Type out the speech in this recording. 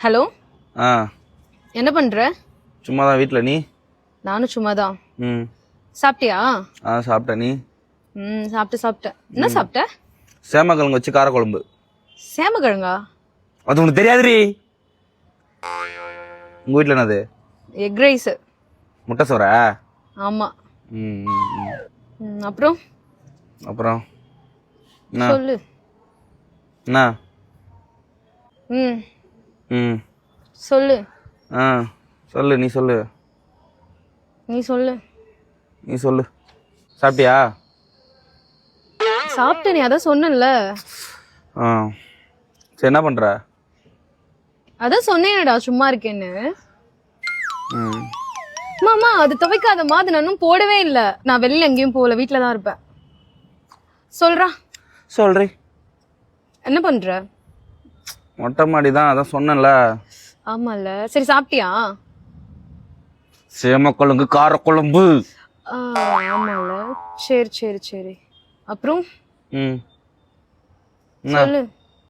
Hello ஆ என்ன பண்ற? சும்மா தான் வீட்டில். நீ? நானும் சும்மா தான். ம் சாப்பிட்டியா? சாப்பிட்டேன். நீ? சாப்பிட்டேன். என்ன சாப்பிட்ட? சேமக்கிழங்கு வச்சு காரக்குழம்பு. சேமக்கிழங்கா? அது உனக்கு தெரியாதுரி. உங்கள் வீட்டில் என்னது? Egg rice. முட்டை சோறா? ஆமா. ம் அப்புறம் அப்புறம் என்ன? சொல்லு. என்ன? ம் ம் சொல்லு. ஆ சொல்லு. நீ சொல்லு. நீ சொல்லு. நீ சொல்லு. சாப்பிட்டியா? சாப்பிட்ட, நீ அதான் சொன்னல. ஆ சரி, என்ன பண்ணுற? அதான் சொன்னேனடா சும்மா இருக்கேன்னு. ம் மாமா அது துவைக்காதம்மா, அது நான் இன்னும் போடவே இல்லை. நான் வெளியில எங்கேயும் போகல, வீட்டில் தான் இருப்பேன். சொல்றா. சொல்றி. என்ன பண்ற? மொட்டை மாடி தான், அதான் சொன்னேன்ல. ஆமால. சரி சாப்பிட்டியா? சேமக்கிழங்கு காரக்குழம்பு. ஆமால. சரி சரி சரி. அப்புறம் ம் என்ன? சொல்லு.